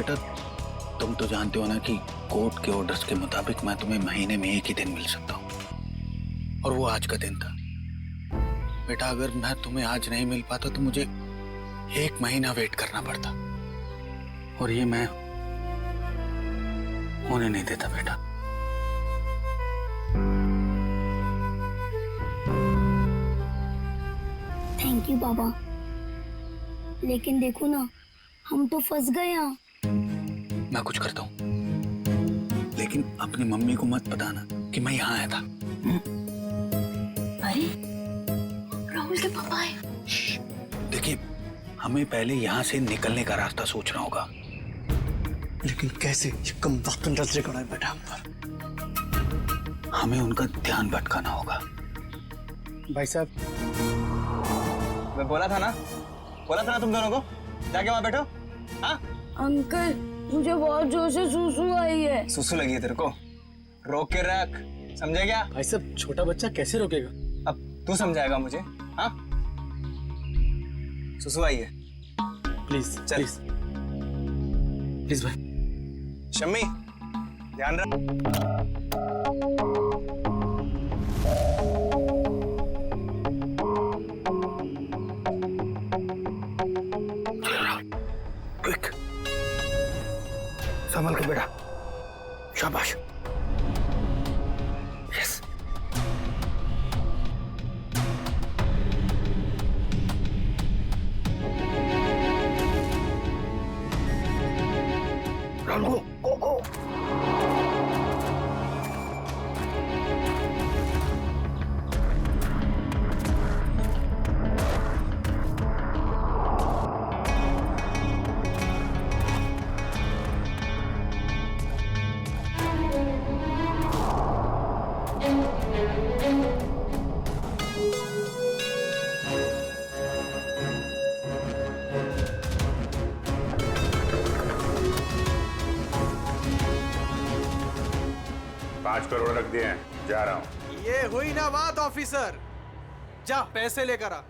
बेटा तुम तो जानते हो ना कि कोर्ट के ऑर्डर्स के मुताबिक मैं तुम्हें महीने में एक ही दिन मिल सकता हूँ, और वो आज का दिन था। बेटा अगर मैं तुम्हें आज नहीं मिल पाता तो मुझे 1 महीना वेट करना पड़ता, और ये मैं होने नहीं देता बेटा। थैंक यू पापा, लेकिन देखो ना हम तो फंस गए यहाँ। मैं कुछ करता हूँ, लेकिन अपनी मम्मी को मत बताना कि मैं यहाँ आया था। अरे राहुल के पापा आए। देखिए हमें पहले यहाँ से निकलने का रास्ता सोचना होगा। लेकिन कैसे? ये कम वक्त नजरे गड़ा है बेटा हम पर। हमें उनका ध्यान भटकाना होगा। भाई साहब, मैं बोला था ना तुम दोनों को, जाके वहां बैठो। हाँ अंकल मुझे बहुत जोर से सुसु आई है। सुसु लगी है तेरे को, रोक के रख, समझे क्या? भाई साहब छोटा बच्चा कैसे रोकेगा? अब तू समझाएगा मुझे? हाँ सुसु आई है। प्लीज चल। प्लीज प्लीज भाई। शम्मी ध्यान रख। क्विक, संभल के बेटा, शाबाश। यस। राहुल गो गो। $5 करोड़ रख दिए हैं, जा रहा हूँ। ये हुई ना बात ऑफिसर, जा पैसे लेकर आ।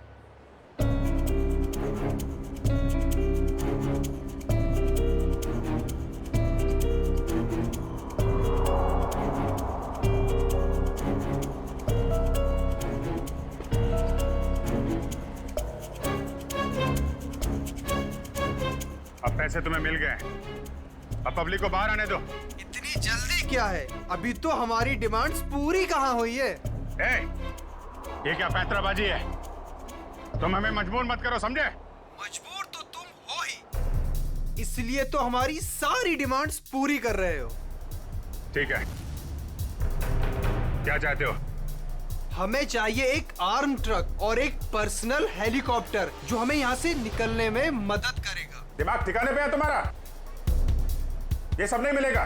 अब पैसे तुम्हें मिल गए, अब पब्लिक को बाहर आने दो। इतनी जल्दी क्या है? अभी तो हमारी डिमांड्स पूरी कहाँ हुई है? ए, ये क्या पैंतराबाजी है? तुम हमें मजबूर मत करो, समझे? मजबूर तो तुम हो ही, इसलिए तो हमारी सारी डिमांड्स पूरी कर रहे हो। ठीक है, क्या चाहते हो? हमें चाहिए एक आर्म ट्रक और एक पर्सनल हेलीकॉप्टर जो हमें यहाँ से निकलने में मदद करेगा। दिमाग ठिकाने पे है तुम्हारा? ये सब नहीं मिलेगा,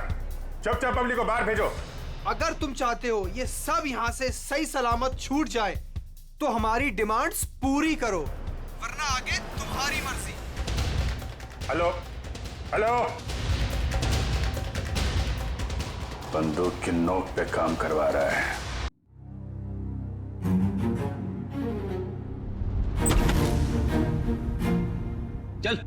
चुपचाप पब्लिक को बाहर भेजो। अगर तुम चाहते हो ये सब यहाँ से सही सलामत छूट जाए तो हमारी डिमांड्स पूरी करो, वरना आगे तुम्हारी मर्जी। हेलो हेलो, बंदूक की नोक पे काम करवा रहा है। चल।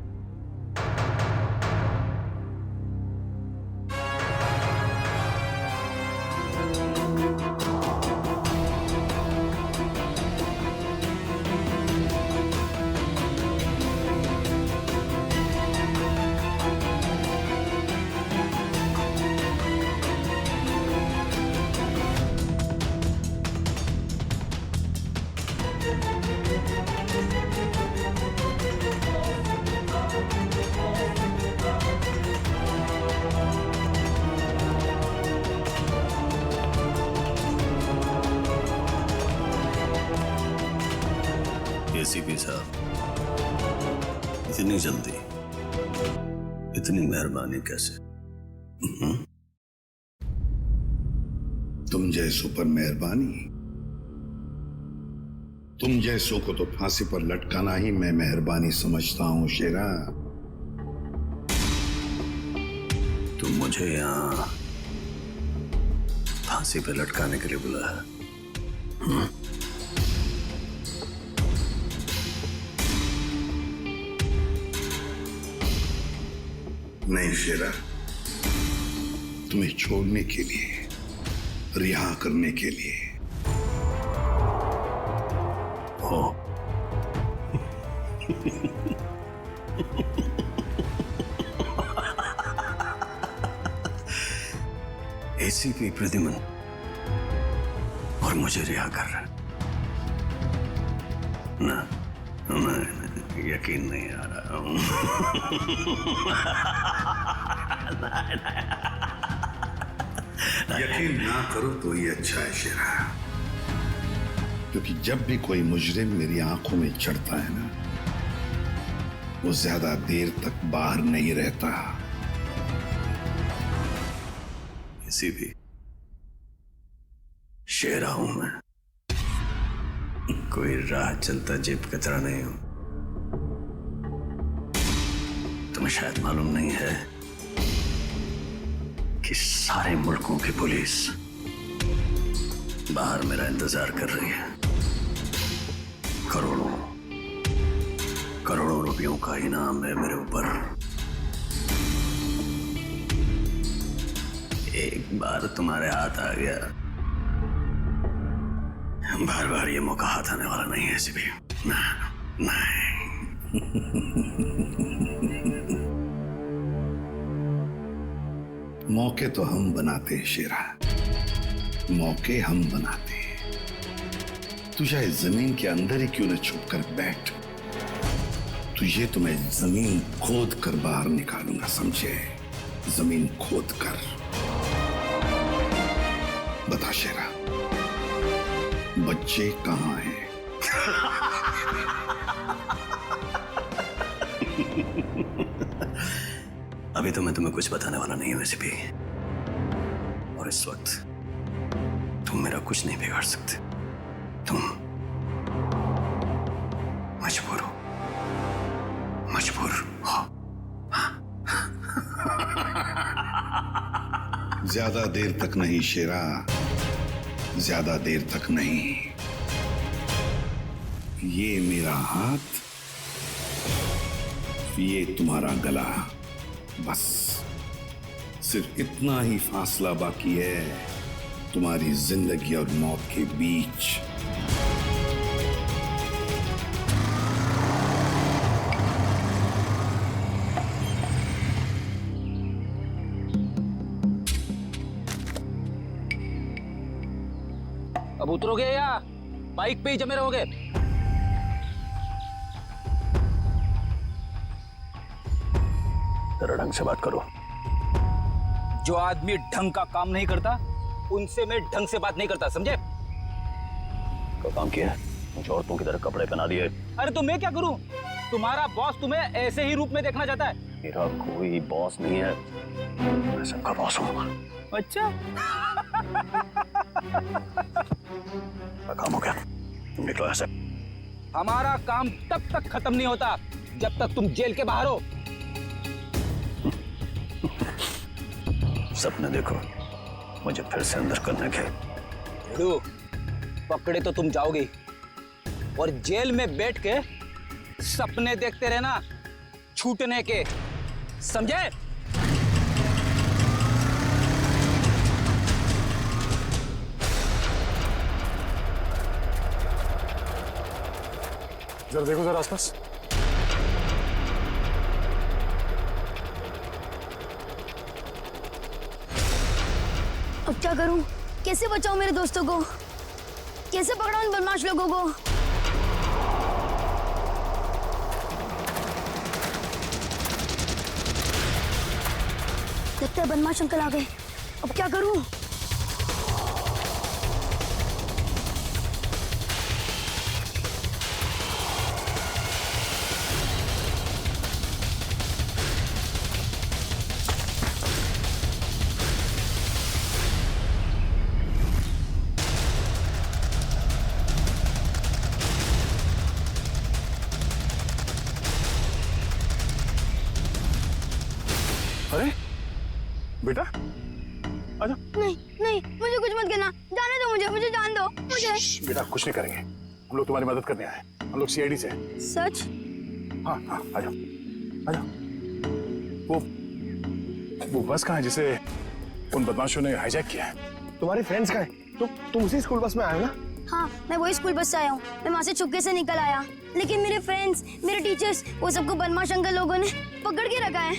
एसीपी साहब, इतनी जल्दी, इतनी मेहरबानी कैसे? तुम जैसों पर मेहरबानी? तुम जैसों को तो फांसी पर लटकाना ही मैं मेहरबानी समझता हूं शेरा। तुम मुझे यहाँ फांसी पे लटकाने के लिए बुलाया? नहीं शेरा, तुम्हें छोड़ने के लिए, रिहा करने के लिए। हो एसीपी प्रद्युमन और मुझे रिहा कर रहा है ना? मैं यकीन नहीं आ रहा हूं। यकीन ना करो तो ये अच्छा है शेरा, क्योंकि जब भी कोई मुजरिम मेरी आंखों में चढ़ता है ना, वो ज्यादा देर तक बाहर नहीं रहता। किसी भी शेरा हूं मैं, कोई राह चलता जेब कतरा नहीं हूं। तुम्हें शायद मालूम नहीं है कि सारे मुल्कों की पुलिस बाहर मेरा इंतजार कर रही है। करोड़ों करोड़ों रुपयों का इनाम है मेरे ऊपर। एक बार तुम्हारे हाथ आ गया, बार बार ये मौका हाथ आने वाला नहीं है ऐसे भी। नहीं। मौके तो हम बनाते हैं शेरा, मौके हम बनाते हैं। तू चाहे जमीन के अंदर ही क्यों न छुप कर बैठ, तुझे तो मैं जमीन खोद कर बाहर निकालूंगा, समझे? जमीन खोद कर। बता शेरा, बच्चे कहाँ हैं? अभी तो मैं तुम्हें कुछ बताने वाला नहीं हूं वैसे भी, और इस वक्त तुम मेरा कुछ नहीं बिगाड़ सकते। तुम मजबूर हो, मजबूर हो। ज्यादा देर तक नहीं शेरा, ज्यादा देर तक नहीं। ये मेरा हाथ, ये तुम्हारा गला, बस सिर्फ इतना ही फासला बाकी है तुम्हारी जिंदगी और मौत के बीच। अब उतरोगे या बाइक पे ही जमे रहोगे? जरा ढंग से बात करो। जो आदमी ढंग का काम नहीं करता उनसे मैं ढंग से बात नहीं करता, समझे? क्या काम किया? मुझे औरतों की तरह कपड़े पहना दिए। अरे तो मैं क्या करूं? तुम्हारा बॉस तुम्हें ऐसे ही रूप में देखना चाहता है। मेरा कोई बॉस नहीं है, मैं सबका बॉस हूँ। अच्छा। क्या काम हो गया? तुम निकलो ऐसे। हमारा काम तब तक खत्म नहीं होता जब तक तुम जेल के बाहर हो। सपने देखो मुझे फिर से अंदर करने के। पकड़े तो तुम जाओगे, और जेल में बैठ के सपने देखते रहना छूटने के, समझे? जरा देखो जरा आसपास। अब क्या करूं? कैसे बचाऊं मेरे दोस्तों को? कैसे पकड़ाऊं इन बदमाश लोगों को? लगता है बदमाश अंकल आ गए। अब क्या करूं? अरे बेटा आजा। नहीं नहीं, मुझे कुछ मत करना, जाने दो मुझे, मुझे जान दो मुझे। बेटा कुछ नहीं करेंगे, हम लोग तुम्हारी मदद करने आए। हम लोग सीआईडी से। सच? हाँ हाँ आजा आजा। वो वो बस कहाँ है जिसे उन बदमाशों ने हाईजैक किया है? तुम्हारी फ्रेंड्स का है? तुम उसी स्कूल बस में आए हो ना? हाँ, मैं वही स्कूल बस से आया हूँ। मैं वहाँ से चुपके से निकल आया, लेकिन मेरे फ्रेंड्स, मेरे टीचर्स, वो सबको बदमाश अंकल लोगों ने पकड़ के रखा है।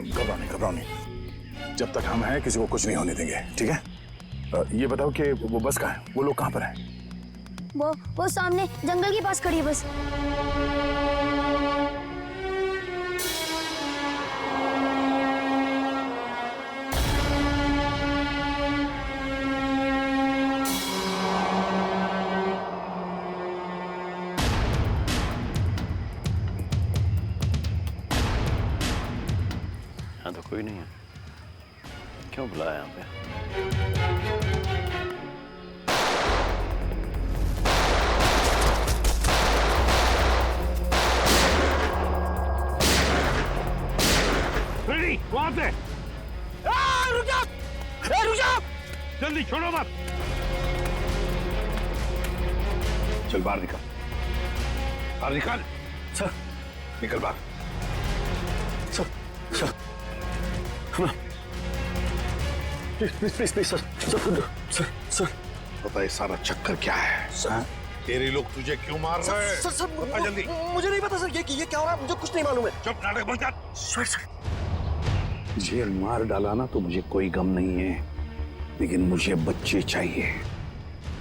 घबराओ नहीं। जब तक हम हैं किसी को कुछ नहीं होने देंगे, ठीक है? ये बताओ कि वो बस कहाँ है? वो लोग कहाँ पर हैं? वो सामने जंगल के पास खड़ी है बस। यहाँ तो कोई नहीं है, क्यों बुलाया यहाँ पे? वहां से रुक जाओ! रुक जाओ! जल्दी छोड़ो मत। चल बाहर निकल, बाहर निकल। सर, निकल बाहर। Sir, please sir. पता है सारा चक्कर क्या है? सर, तेरे लोग तुझे क्यों मार रहे हैं? सर, बता जल्दी। मुझे नहीं पता सर, ये क्या हो रहा है, मुझे कुछ नहीं मालूम है। चुप, नाटक बंद कर। सर, जेल मार डाला ना तो मुझे कोई गम नहीं है, लेकिन मुझे बच्चे चाहिए।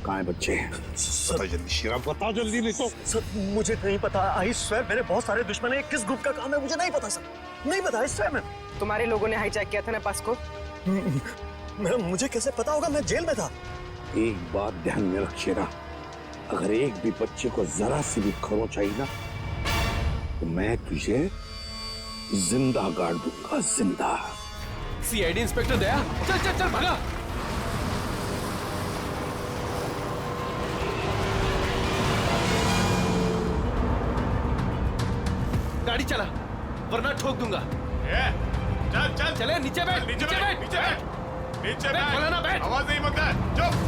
कहाँ है बच्चे? बता जल्दी शीरा, बता जल्दी, नहीं तो। सर, मुझे नहीं पता। आई स्वेयर, मेरे बहुत सारे दुश्मन हैं। किस ग्रुप का काम है मुझे नहीं पता सर, नहीं पता। आई स्वेयर, तुम्हारे लोगों ने हाईजैक किया था ना बस को? मुझे कैसे पता होगा? मैं जेल में था। एक बात ध्यान में रख शेरा, अगर एक भी बच्चे को जरा सी भी खरोंच आई ना तो मैं तुझे जिंदा गाड़ दूंगा, जिंदा। सीआईडी इंस्पेक्टर दया, चल चल चल भागा। गाड़ी चला वरना ठोक दूंगा। चल चल चले, नीचे बैठ, नीचे बैठ, नीचे बैठ, नीचे बैठ। बोला ना बैठ। आवाज नहीं मत कर, चुप।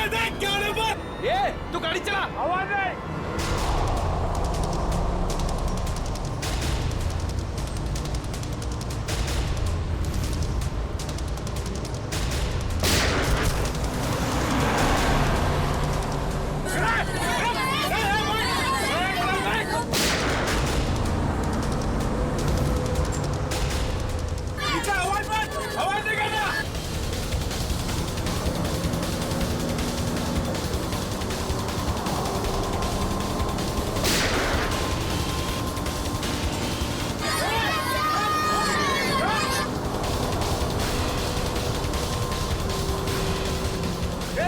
देख क्या नंबर? ये तू गाड़ी चला। आवाज नहीं।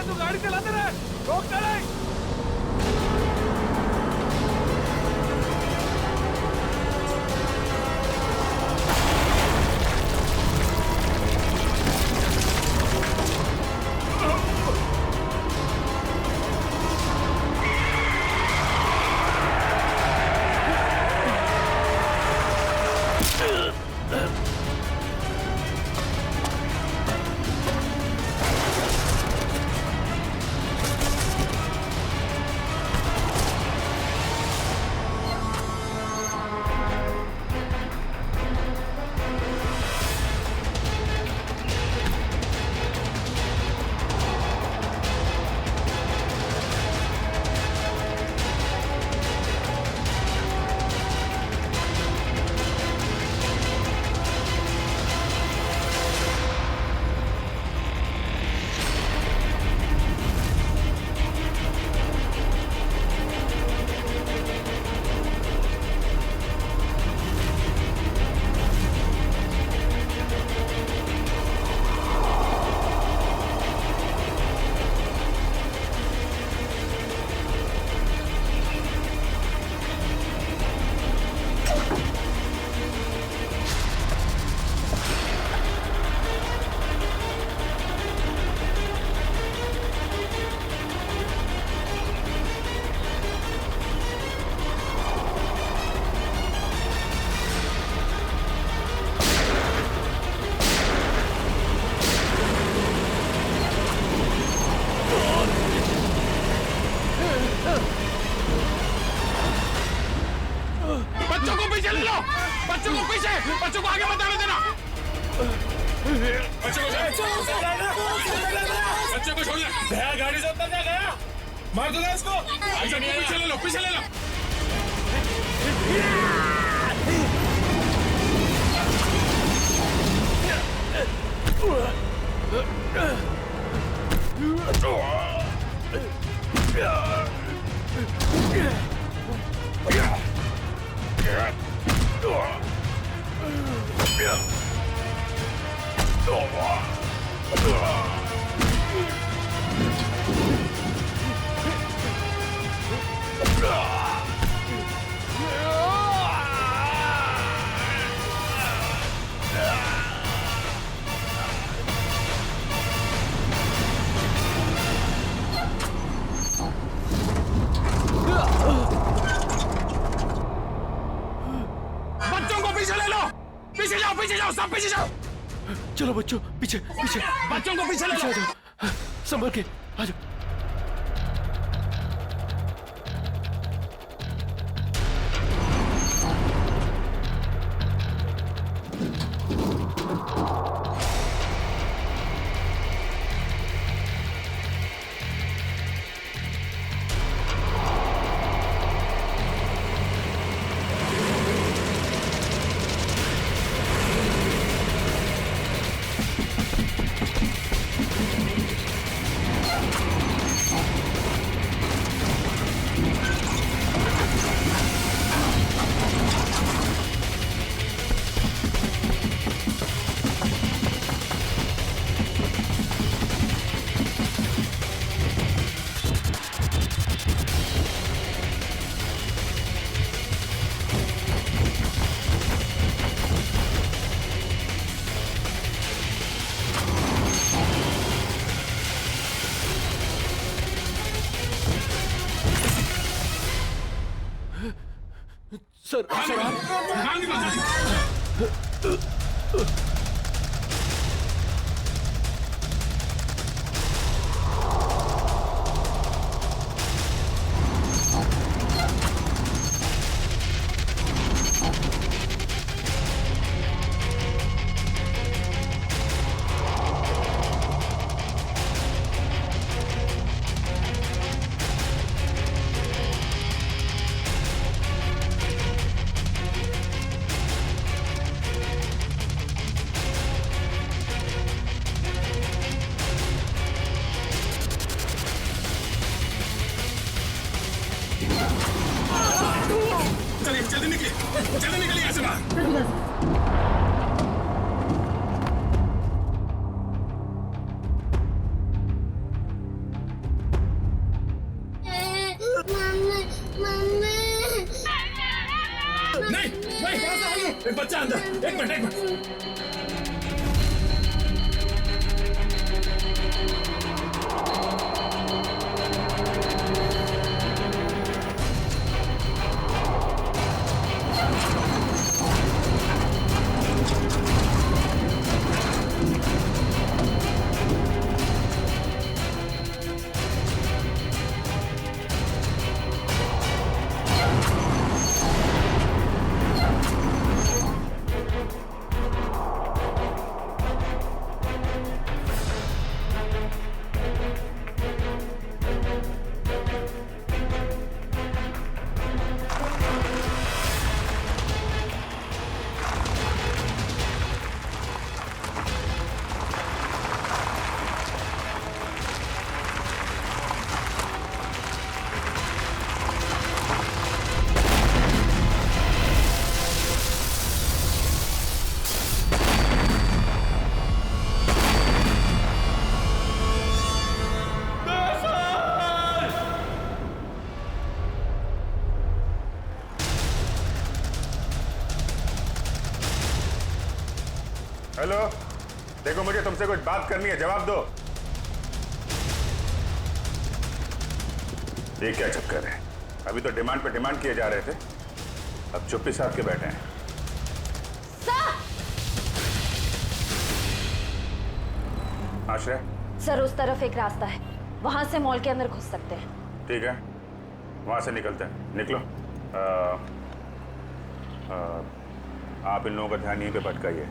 तू गाड़ी चलाते रहे, रोकता नहीं। बच्चों को पीछे, बच्चों को आगे मत आने देना। बच्चों को छोड़ दे। गया गाड़ी से उतर गया, मार दो इसको। पीछे ले लो, पीछे ले लो। बच्चों को पीछे ले लो, पीछे जाओ, सब पीछे जाओ। चलो बच्चों, पीछे पीछे, बच्चों को पीछे ले लो। संभल के आ जाओ। सर जल्दी निकलिए यहाँ से बाहर। नहीं, एक बच्चा अंदर, एक मिनट। हेलो, देखो मुझे तुमसे कुछ बात करनी है, जवाब दो। ये क्या चक्कर है? अभी तो डिमांड पे डिमांड किए जा रहे थे, अब चुप्पी साध के बैठे हैं। आश्रय सर, उस तरफ एक रास्ता है, वहां से मॉल के अंदर घुस सकते हैं। ठीक है, वहां से निकलते हैं। निकलो। आप इन लोगों का ध्यान यहीं पे भटकाइए,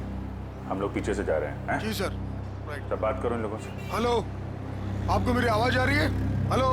हम लोग पीछे से जा रहे हैं। जी सर। तब बात करो इन लोगों से। हेलो, आपको मेरी आवाज आ रही है? हेलो।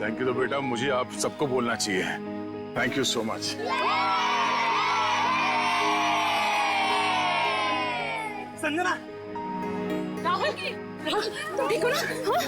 Thank you. तो बेटा मुझे आप सबको बोलना चाहिए, thank you so much. Sanjana, Rahul तुम ठीक हो ना? हाँ?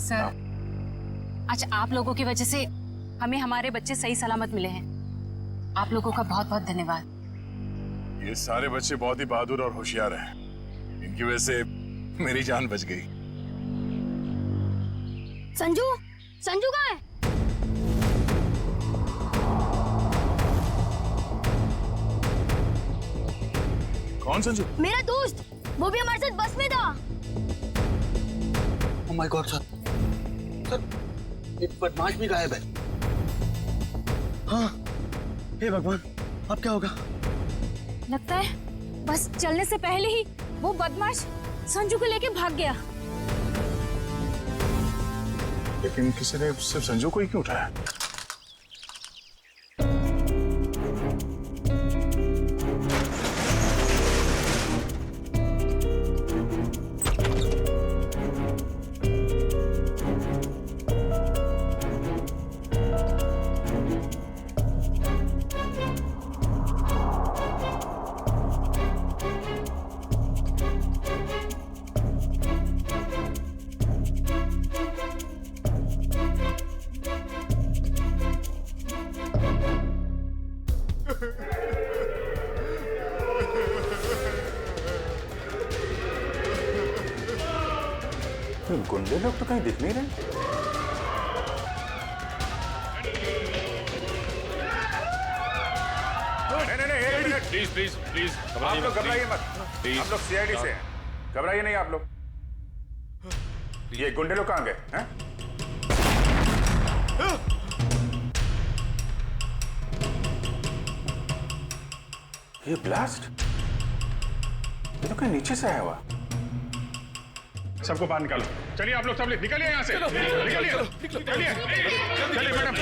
सर, आज आप लोगों की वजह से हमें हमारे बच्चे सही सलामत मिले हैं। आप लोगों का बहुत बहुत धन्यवाद। ये सारे बच्चे बहुत ही बहादुर और होशियार हैं, इनकी वजह से मेरी जान बच गई। संजू, संजू कहाँ है? कौन संजू? मेरा दोस्त, वो भी हमारे साथ बस में था। ओह माय गॉड सर, एक बदमाश भी गायब है। हाँ, हे भगवान, अब क्या होगा? लगता है बस चलने से पहले ही वो बदमाश संजू को लेके भाग गया। लेकिन किसी ने सिर्फ संजू को ही क्यों उठाया? गुंडे लोग तो कहीं दिख नहीं रहे। नहीं, प्लीज प्लीज प्लीज आप लोग घबराइए मत, आप लोग सीआईडी से हैं, घबराइए नहीं आप लोग। ये गुंडे लोग कहाँ गए हैं? ये ब्लास्ट ये तो कहीं नीचे से आया हुआ। सबको बाहर निकालो। चलिए आप लोग सब निकलिए यहाँ से। निकलिए चलिए मैडम।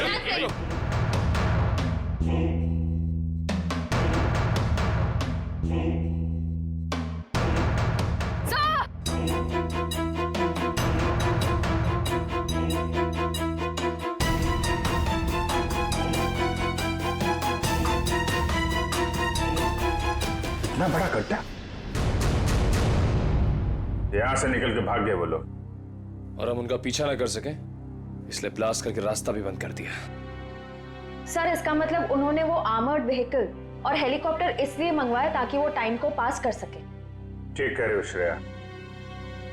इतना बड़ा गड्ढा, यहां से निकल के भाग गए वो लोग। और हम उनका पीछा ना कर सके इसलिए ब्लास्ट करके रास्ता भी बंद कर दिया। सर इसका मतलब उन्होंने वो आर्मर्ड व्हीकल और हेलीकॉप्टर इसलिए मंगवाया ताकि वो टाइम को पास कर सके। ठीक कह रहे हो श्रेया,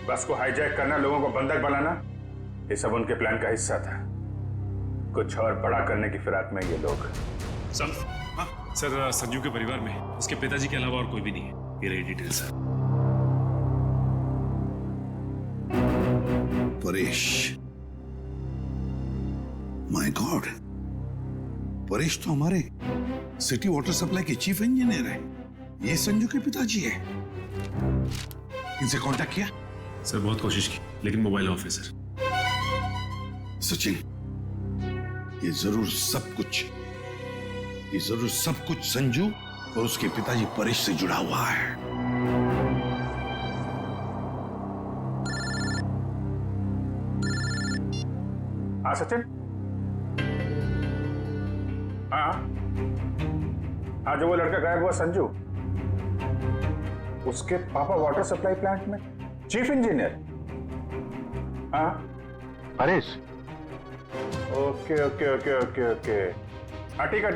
बस को हाईजैक करना, लोगों को बंधक बनाना, ये सब उनके प्लान का हिस्सा था। कुछ और बड़ा करने की फिराक में ये लोग। सर संजू के परिवार में उसके पिताजी के अलावा और कोई भी नहीं है। ये रही details. Paresh, my God, Paresh तो हमारे सिटी वाटर सप्लाई के चीफ इंजीनियर है। ये संजू के पिताजी है। इनसे कांटेक्ट किया? सर बहुत कोशिश की लेकिन मोबाइल ऑफ है सर। सचिन, ये जरूर सब कुछ संजू और उसके पिताजी परेश से जुड़ा हुआ है। हाँ सचिन, हाँ जो वो लड़का गायब हुआ संजू, उसके पापा वाटर सप्लाई प्लांट में चीफ इंजीनियर। हाँ Paresh, okay okay okay okay okay, हाँ ठीक है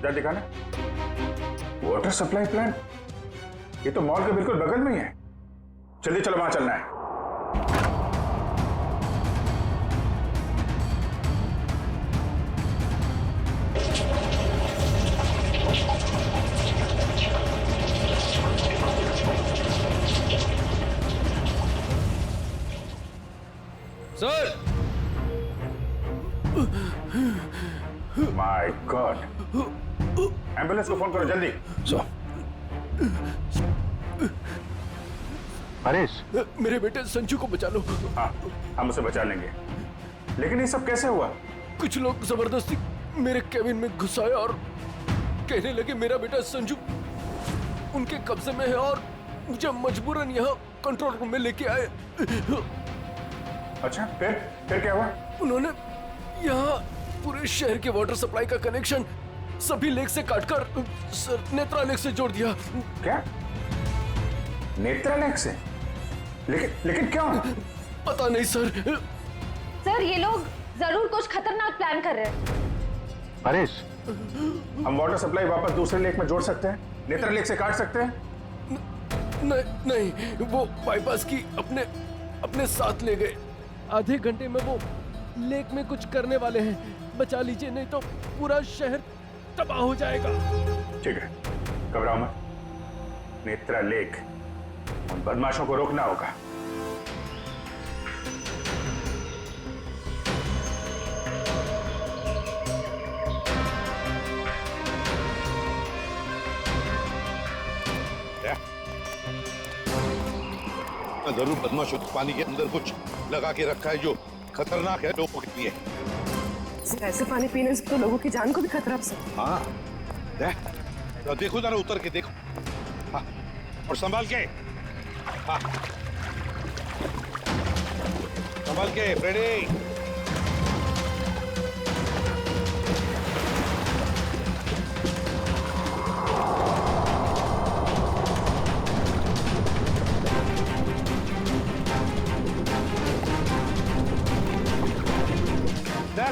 जा दिखाना। वाटर सप्लाई प्लांट, ये तो मॉल के बिल्कुल बगल में ही है। जल्दी चलो, वहां चलना है। सर, माय गॉड, एम्बुलेंस को फोन करो जल्दी। परेश, मेरे बेटे संजू को बचा लो। हाँ, हम उसे बचा लेंगे, लेकिन ये सब कैसे हुआ? कुछ लोग जबरदस्ती मेरे केबिन में घुस आए और कहने लगे मेरा बेटा संजू उनके कब्जे में है और मुझे मजबूरन यहाँ कंट्रोल रूम में लेके आए। अच्छा, फिर क्या हुआ? उन्होंने यहाँ पूरे शहर के वाटर सप्लाई का कनेक्शन सभी लेक से काटकर नेत्रा लेक से जोड़ दिया। क्या? नेत्रा लेक से? लेकिन क्यों? पता नहीं सर। सर ये लोग जरूर कुछ खतरनाक प्लान कर रहे हैं। परेश, हम वाटर सप्लाई वापस दूसरे लेक में जोड़ सकते हैं, नेत्रा लेक से काट सकते हैं? नहीं, वो बाईपास की अपने साथ ले गए। आधे घंटे में वो लेक में कुछ करने वाले हैं। बचा लीजिए नहीं तो पूरा शहर तबाह हो जाएगा। ठीक है, घबराओ मत। नेत्रा लेक, उन बदमाशों को रोकना होगा। जरूर बदमाशों के पानी के अंदर कुछ लगा के रखा है जो खतरनाक है लोगों के लिए। ऐसे पानी पीने से तो लोगों की जान को भी खतरा हो सकता है। हाँ, देखो जरा उतर के देखो। हाँ, और संभाल के। हाँ, संभाल के फ्रेडी।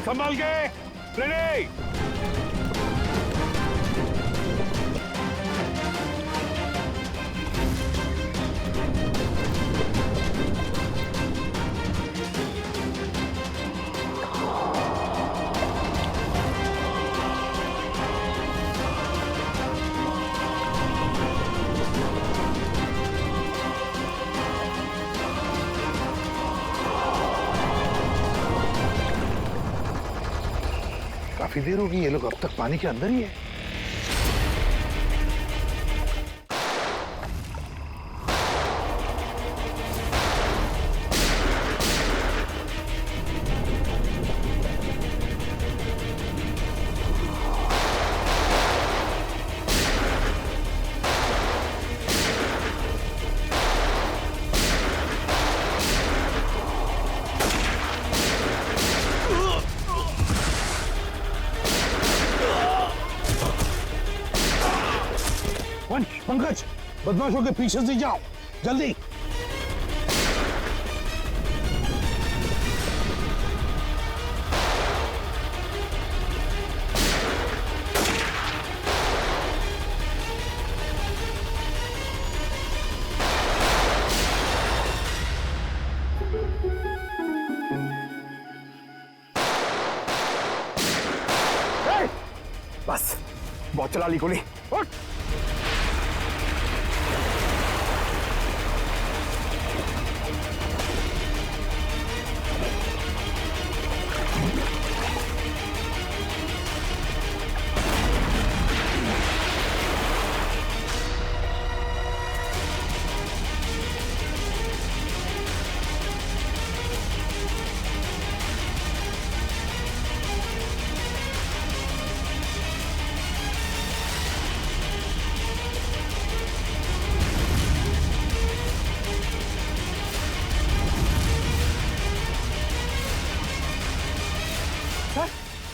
संभाल के फ्रेडी। काफी देर होगी, ये लोग अब तक पानी के अंदर ही है। पंकज, बदमाशों के पीछे से जाओ, जल्दी। बस, बहुत चला ली गोली। उठ।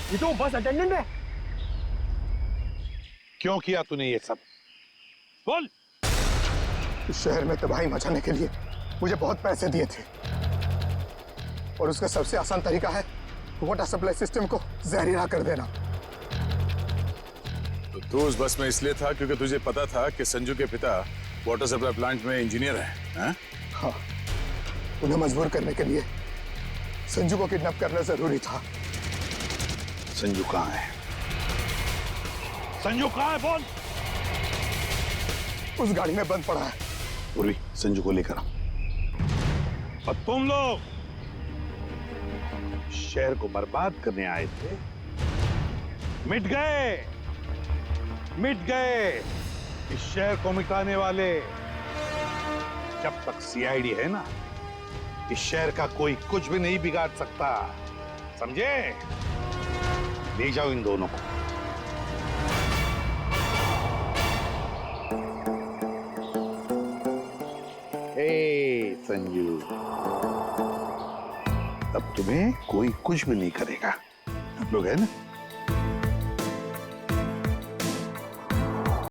ये तो बस अटेंडेंट है। क्यों किया तूने ये सब? बोल। इस शहर में तबाही मचाने के लिए मुझे बहुत पैसे दिए थे, और उसका सबसे आसान तरीका है वाटर सप्लाई सिस्टम को जहरीला कर देना। तो तू उस बस में इसलिए था क्योंकि तुझे पता था कि संजू के पिता वाटर सप्लाई प्लांट में इंजीनियर हैं? हाँ, उन्हें मजबूर करने के लिए संजू को किडनैप करना जरूरी था। संजू कहाँ है? संजू कहाँ है? बोल। उस गाड़ी में बंद पड़ा है। पूर्वी, संजू को लेकर आओ। और तुम लोग शहर को बर्बाद करने आए थे, मिट गए, मिट गए। इस शहर को मिटाने वाले, जब तक सीआईडी है ना, इस शहर का कोई कुछ भी नहीं बिगाड़ सकता, समझे? ले जाओ इन दोनों को। संजू, अब तुम्हें कोई कुछ भी नहीं करेगा। हम लोग है ना?